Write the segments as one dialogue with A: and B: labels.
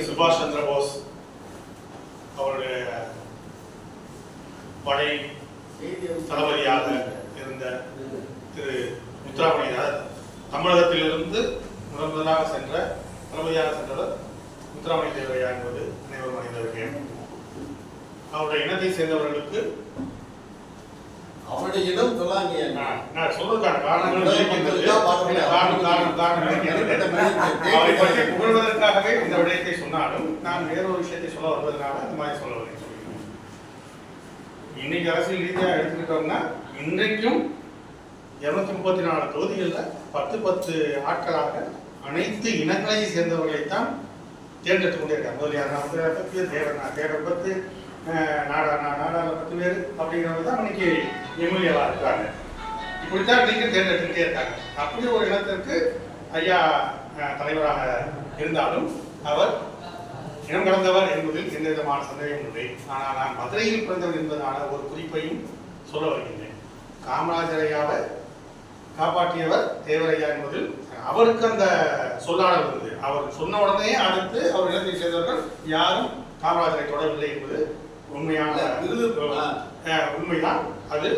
A: சுபாஷ் சந்திர போஸ் அவருடைய படை தளபதியாக இருந்த திரு முத்துராமலிங்கர் தமிழகத்திலிருந்து முதலாக சென்ற தளபதியாக சென்றவர் முத்துராமலிங்க தேவரையா என்பது அனைவரும் அறிந்த விஷயம். அவருடைய இனத்தை சேர்ந்தவர்களுக்கு
B: அவருடைய இடம் சொல்லாங்க.
A: நான் சொல்றதுக்கான காரணங்கள் அவரை பற்றி புகழ்வதற்காகவே இந்த விடயத்தை சொன்னாலும் நான் வேறொரு விஷயத்தை சொல்ல வருவதனால இந்த மாதிரி சொல்ல வரேன். இன்னைக்கு அரசியல் ரீதியாக எடுத்துக்கிட்டோம்னா இன்றைக்கும் 234 தொகுதிகளில் 10 ஆட்களாக அனைத்து இனங்களையும் சேர்ந்தவர்களைத்தான் தேர்ந்தெடுத்துக் கொண்டே இருக்காங்க. முதலியார் 10 பேர், தேவர் 10, நாடாள 10 பேர் அப்படிங்கிறவங்க தான் இன்னைக்கு எம்எல்ஏவா இருக்காங்க. இப்படித்தான் இன்னைக்கு தேர்ந்தெடுத்துக்கிட்டே இருக்காங்க. அப்படி ஒரு இனத்திற்கு ஐயா தலைவராக இருந்தாலும் அவர் இனம் கடந்தவர் என்பதில் எந்த விதமான சந்தேகம் இல்லை. ஆனால் நான் மதுரையில் பிறந்தவர் என்பதனால ஒரு குறிப்பையும் சொல்ல வருகின்றேன். காமராஜர் ஐயாவை காப்பாற்றியவர் தேவரையா என்பதில் அவருக்கு அந்த சொல்லாடல் இருந்தது. அவர் சொன்ன உடனே அடுத்து அவர் இனத்தை சேர்ந்தவர்கள் யாரும் காமராஜரை தொடரவில்லை என்பது உண்மைதான். அது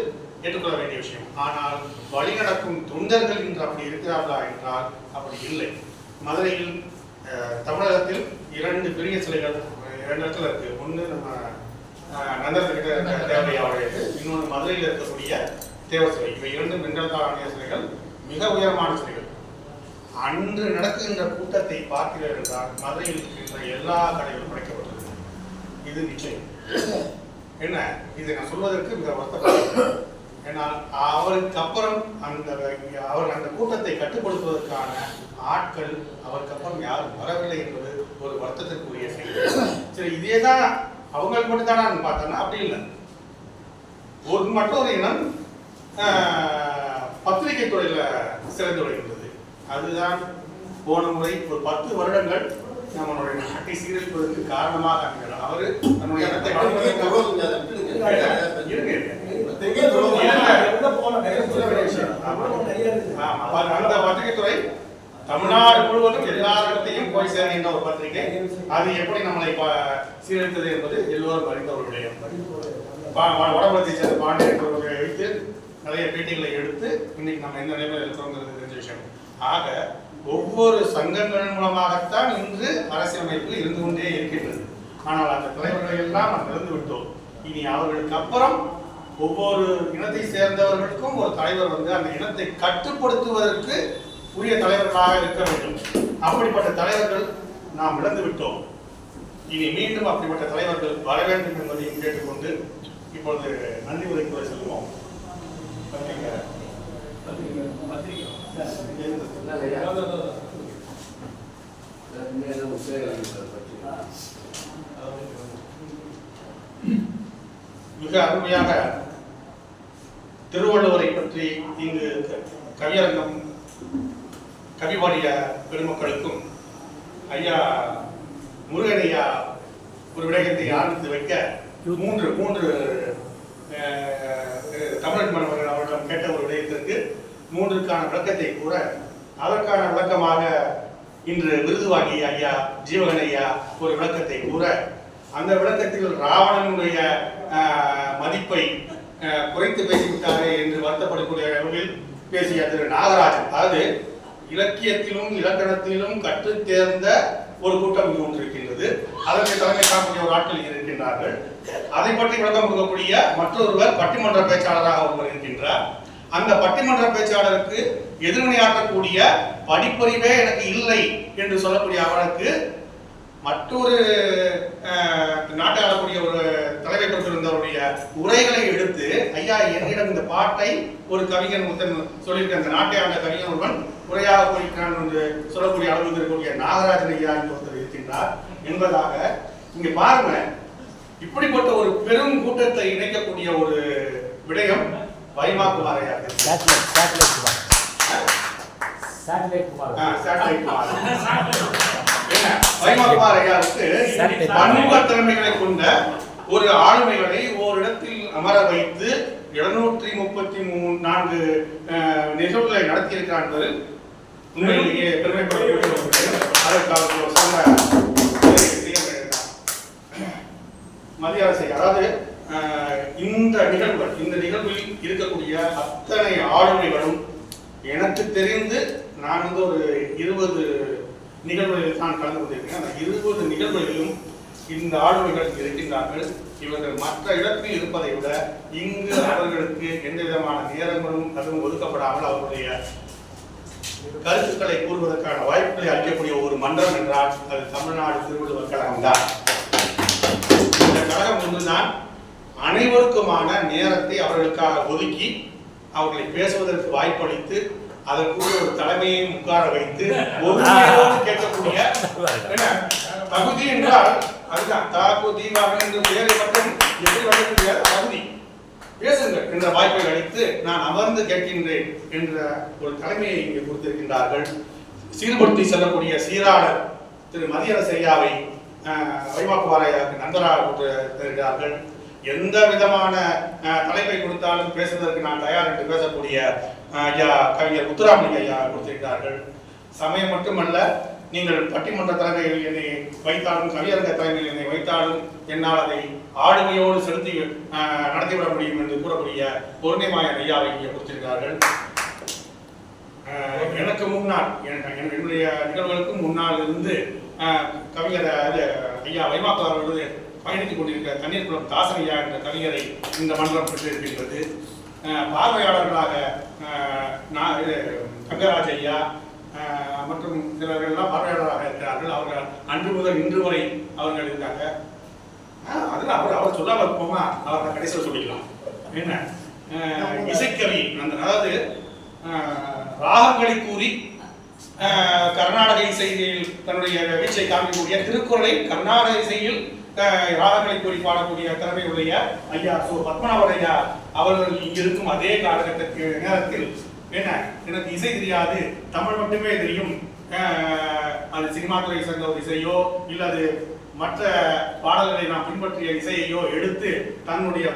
A: ஏற்றுக்கொள்ள வேண்டிய விஷயம். ஆனால் வழிநடக்கும் தொண்டர்கள் இன்று அப்படி இருக்கிறார்களா என்றால் அப்படி இல்லை. மதுரையில் தமிழகத்தில் 2 பெரிய சிலைகள் 2 இடத்துல இருக்கு. ஒன்று நம்ம நந்தனத்துக்கிட்ட தேவரையாவுடையது, இன்னொன்று மதுரையில் இருக்கக்கூடிய தேவர் சிலை. இவை 2 வெண்கலத்தால் சிலைகள், மிக உயரமான சிலைகள். அன்று நடக்குகின்ற கூட்டத்தை பார்க்கிறீர்கள் என்றால் மதுரையில் இருக்கின்ற எல்லா கடைகளும் படைக்கப்பட்டது. இது நிச்சயம். என்ன இதை நான் சொல்வதற்கு மிக வருத்தப்படுகிறேன். ஏன்னால் அவருக்கு அப்புறம் அவர் அந்த கூட்டத்தை கட்டுப்படுத்துவதற்கான ஆட்கள் அவருக்கு அப்புறம் யாரும் வரவில்லை என்பது ஒரு வருத்தத்திற்குரிய செய்தி. சரி, இதே தான் அவங்களுக்கு மட்டும் தானே பார்த்தோம்னா அப்படி இல்லை. மற்றொரு இனம் பத்திரிகை துறையில சிறந்து விடுகின்றது. அதுதான் போன முறை ஒரு 10 வருடங்கள் நம்மளுடைய நாட்டை சீரழிப்பதற்கு காரணமாக அமைகிறார். அவரு தன்னுடைய இடத்தை அந்த பத்திரிகை துறை தமிழ்நாடு முழுவதும் எல்லா இடத்தையும் போய் சேர்கின்ற ஒரு பத்திரிகை. அது எப்படி நம்மளை சீரழித்தது என்பது எல்லோரும் அறிந்தவர்களுடைய வடபுலத்தை சேர்ந்த பாண்டியர்களை வைத்து நிறைய பேட்டிகளை எடுத்து இன்னைக்கு நம்ம எந்த நிலைமையில் இருக்கிறோங்கிறது தெரிஞ்ச விஷயம். ஆக ஒவ்வொரு சங்கங்கள் மூலமாகத்தான் இன்று அரசியலமைப்பு இருந்து கொண்டே இருக்கின்றது. ஆனால் அந்த தலைவர்களை எல்லாம் நாம் இழந்து விட்டோம். இனி அவர்களுக்கு அப்புறம் ஒவ்வொரு இனத்தை சேர்ந்தவர்களுக்கும் ஒரு தலைவர் வந்து அந்த இனத்தை கட்டுப்படுத்துவதற்கு உரிய தலைவர்களாக இருக்க வேண்டும். அப்படிப்பட்ட தலைவர்கள் நாம் இழந்து விட்டோம். இனி மீண்டும் அப்படிப்பட்ட தலைவர்கள் வர வேண்டும் என்பதையும் கேட்டுக்கொண்டு இப்பொழுது நன்றி உரைக்குறை செல்வோம். மிக அருமையாக திருவள்ளுவரை பற்றி இங்கு கவியரங்கம் கவிபாடிய பெருமக்களுக்கும் ஐயா முருகன் ஐயா ஒரு விடயத்தை ஆரம்பித்து வைக்க மூன்று தமிழ் மன்னர்கள் அவரிடம் கேட்ட ஒரு விடயத்திற்கு 3க்கான விளக்கத்தை கூற அதற்கான விளக்கமாக இன்று விருது வாங்கிய ஐயா ஜீவகன் ஐயா ஒரு விளக்கத்தை கூற அந்த விளக்கத்தில் ராவணனுடைய மதிப்பை குறைத்து பேசிவிட்டாரே என்று வருத்தப்படக்கூடிய அளவில் பேசிய திரு நாகராஜன், அதாவது இலக்கியத்திலும் இலக்கணத்திலும் கற்று தேர்ந்த ஒரு கூட்டம் இங்கு ஒன்றிருக்கின்றது. அதற்கு தலைமை காணக்கூடிய ஒரு ஆட்கள் இருக்கின்றார்கள். அதை பற்றி விளக்கம் கொடுக்கக்கூடிய மற்றொருவர் பட்டிமன்ற பேச்சாளராக ஒருவர் இருக்கின்றார். அந்த பட்டிமன்ற பேச்சாளருக்கு எதிர்வினையாற்றக்கூடிய படிப்பறிவே எனக்கு இல்லை என்று சொல்லக்கூடிய அவருக்கு மற்றொரு நாட்டை ஆளக்கூடிய ஒரு தலைமை கொடுத்திருந்தவருடைய உரைகளை எடுத்து ஐயா என்னிடம் இந்த பாட்டை ஒரு கவிஞன் சொல்லியிருக்க அந்த நாட்டை ஆண்ட கவிஞன் ஒருவன் உரையாக போயிருக்கிறான் என்று சொல்லக்கூடிய அளவுக்கு இருக்கக்கூடிய நாகராஜன் ஐயா என்று ஒருத்தர் இருக்கின்றார் என்பதாக இங்க பாருங்க. இப்படிப்பட்ட ஒரு பெரும் கூட்டத்தை இணைக்கக்கூடிய ஒரு விடயம் வைமாகுமார் ஐயா. வைமாகுமார் ஐயாவுக்கு பன்முக திறமைகளை கொண்ட ஒரு ஆளுமைகளை ஓரிடத்தில் அமர வைத்து 734 நிகழ்வுகளை நடத்தியிருக்கிறார் என்பது உண்மையிலேயே பெருமைப்படக்கூடிய அவருக்கு ஒரு சொன்ன மத்திய அரசை, அதாவது இந்த நிகழ்வில் இருக்கக்கூடிய அத்தனை ஆளுமைகளும் எனக்கு தெரிந்து நான் வந்து ஒரு 20 நிகழ்வுகளில் தான் கலந்து கொண்டிருக்கிறேன். அந்த 20 நிகழ்வுகளிலும் இந்த ஆளுமைகள் இருக்கின்றார்கள். இவர்கள் மற்ற இடத்தில் இருப்பதை விட இங்கு அவர்களுக்கு எந்த விதமான நேரங்களும் அதுவும் ஒதுக்கப்படாமல் அவர்களுடைய கருத்துக்களை கூறுவதற்கான வாய்ப்புகளை அளிக்கக்கூடிய ஒரு மன்றம் என்றால் அது தமிழ்நாடு திருவள்ளுவர் கழகம் தான். இந்த கழகம் ஒன்றுதான் அனைவருக்குமான நேரத்தை அவர்களுக்காக ஒதுக்கி அவர்களை பேசுவதற்கு வாய்ப்பளித்து அதற்குரிய ஒரு தலைமையை உட்கார வைத்து கேட்கக்கூடிய தகுதி என்றால் அதுதான் தாக்கு தீபாக என்று பெயரை மட்டும் எப்படி வழங்கக்கூடிய தகுதி பேசுங்கள் என்ற வாய்ப்பை அளித்து நான் அமர்ந்து கேட்கின்றேன் என்ற ஒரு தலைமையை இங்கே கொடுத்திருக்கின்றார்கள். சீர்படுத்தி செல்லக்கூடிய சீராளர் திரு மதியரசு ஐயாவை வைவாக்குவாரையாருக்கு நண்பராக கொடுத்திருக்கிறார்கள். எந்த விதமான தலைப்பை கொடுத்தாலும் பேசுவதற்கு நான் தயார் என்று பேசக்கூடிய ஐயா கவிஞர் முத்துராமலிங்க ஐயா கொடுத்திருக்கிறார்கள். சமயம் மட்டுமல்ல, நீங்கள் பட்டிமன்ற தலைமையில் என்னை வைத்தாலும் கவியரங்க தலைமையில் என்னை வைத்தாலும் என்னால் அதை ஆளுமையோடு செலுத்தி நடத்திவிட முடியும் என்று கூறக்கூடிய பொருணைமாயன் ஐயாவை இங்கே கொடுத்திருக்கிறார்கள். எனக்கு முன்னால் என்னுடைய நிகழ்வுகளுக்கு முன்னால் இருந்து கவிஞர் ஐயா வைமாக்காரர்களது பயணித்துக் கொண்டிருக்கிற தண்ணீர் குளம் தாசனையா என்ற கவிஞரை இந்த மன்றம் பெற்றிருக்கின்றது. பார்வையாளர்களாக தங்கராஜ் ஐயா மற்றும் சிலர்கள்லாம் பார்வையாளராக இருக்கிறார்கள். அவர்கள் அன்று முதல் இன்று வரை அவர்கள் இருக்காங்க. அதில் அவர் சொல்லாமல் போமா அவர்கள் கடைசியில் சொல்லிக்கலாம். என்ன இசைக்கவி அதாவது ராகங்களை கூறி கர்நாடக இசையில் தன்னுடைய வீச்சை காமிக்கக்கூடிய திருக்குறளை கர்நாடக இசையில் ராகங்களை கூறி பாடக்கூடிய திறமையுடைய ஐயா பத்மநாபன் ஐயா அவர்கள் இங்கிருக்கும் அதே காலகட்டத்திற்கு நேரத்தில் என்ன எனக்கு இசை தெரியாது, தமிழ் மட்டுமே தெரியும், அது சினிமா துறை சேர்ந்த ஒரு இசையோ இல்ல அது மற்ற பாடல்களை நாம் பின்பற்றிய இசையையோ எடுத்து தன்னுடைய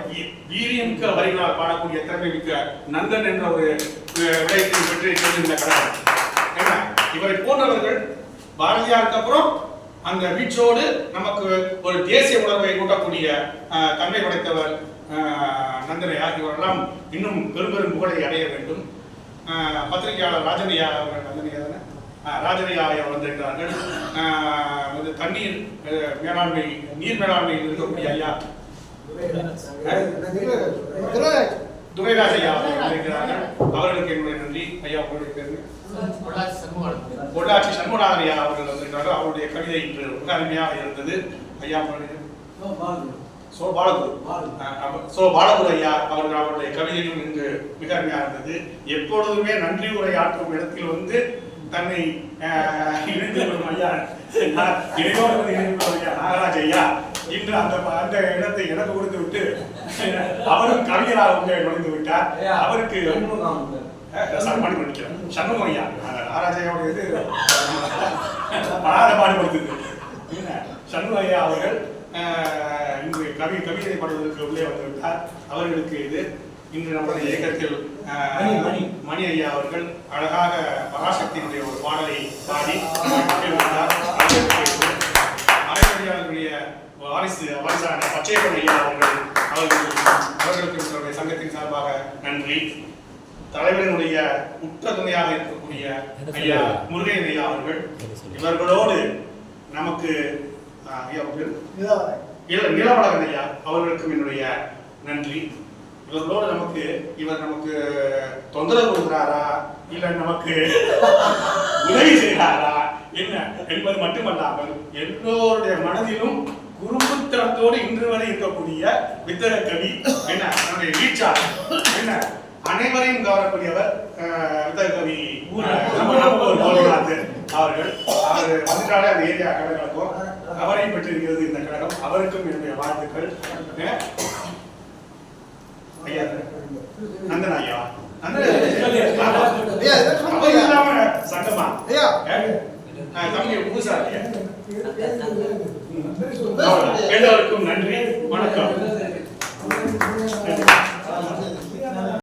A: வீரியமிக்க வரிகளால் பாடக்கூடிய திறமை மிக்க நந்தன் என்ற ஒரு விடயத்தை பெற்று இந்த கடவுள் என்ன இவரை போன்றவர்கள் பாரதியாருக்கு அப்புறம் அந்த வீச்சோடு நமக்கு ஒரு தேசிய உணர்வை கூட்டக்கூடிய தன்மை படைத்தவர் நந்தனையார். இவரெல்லாம் இன்னும் பெரும் புகழை அடைய வேண்டும். பத்திரிகையாளர் ராஜனையா அவர்கள் ராஜனையா வந்திருக்கிறார்கள். தண்ணீர் மேலாண்மை நீர் மேலாண்மையில் இருக்கக்கூடிய ஐயா துரைராஜ் ஐயா வந்திருக்கிறார்கள். அவர்களுக்கு என்னுடைய நன்றி. ஐயா உங்களுடைய பேரு பொள்ளாச்சி சண்முகநாதன் ஐயா அவர்கள் வந்திருக்கிறார்கள். அவருடைய கவிதை இன்று மிக அருமையாக இருந்தது. ஐயா பாலகுரு ஐயா அவருடைய கவிதையும் இங்கு மிக அருமையாக இருந்தது. எப்பொழுதுமே நன்றி உரை ஆற்றும் இடத்தில் வந்து தன்னை இணைந்து கொள்ளும் ஐயா நாகராஜ் ஐயா இன்று அந்த இடத்தை எனக்கு கொடுத்து விட்டு அவரும் கவிஞராக நுழைந்து விட்டார். அவருக்கு சண்முகம் ஐயா நாகராஜையோட இது பாடுபடுத்துது. சண்முகம் ஐயா அவர்கள் இன்று கவிதை பாடுவதற்கு உள்ளே வந்துவிட்டார். அவர்களுக்கு இது இன்று நம்முடைய இயக்கத்தில் மணி ஐயா அவர்கள் அழகாக பராசக்தியினுடைய ஒரு பாடலை பாடி மறைமொழியாளர்களுடைய வாரிசான பச்சையப்பன் ஐயா அவர்களுக்கு நம்முடைய சங்கத்தின் சார்பாக நன்றி. தலைவரினுடைய உற்ற துணையாக இருக்கக்கூடிய ஐயா முருகையன் ஐயா அவர்கள் இவர்களோடு நமக்கு நிலவழகன் ஐயா அவர்களுக்கும் என்னுடைய நன்றி. இவர்களோடு இவர் நமக்கு தொந்தரவு கொடுக்கிறாரா இல்ல நமக்கு உதவி செய்கிறாரா என்ன என்பது மட்டுமல்லாமல் எல்லோருடைய மனதிலும் குறும்புத்தனத்தோடு இன்று வரை இருக்கக்கூடிய வித்தக கவி என்ன நம்முடைய வீச்சார் என்ன அனைவரையும் கவரக்கூடியவர் வித்தக கவி அவர்கள் வந்துட்டாலே அந்த ஏரியா கழகம் அவரையும் பெற்றிருக்கிறது இந்த கழகம். அவருக்கும் என்னுடைய வாழ்த்துக்கள். ஐயா நந்தன் ஐயா சங்கமா தம்பி புதுசா எல்லோருக்கும் நன்றி, வணக்கம்.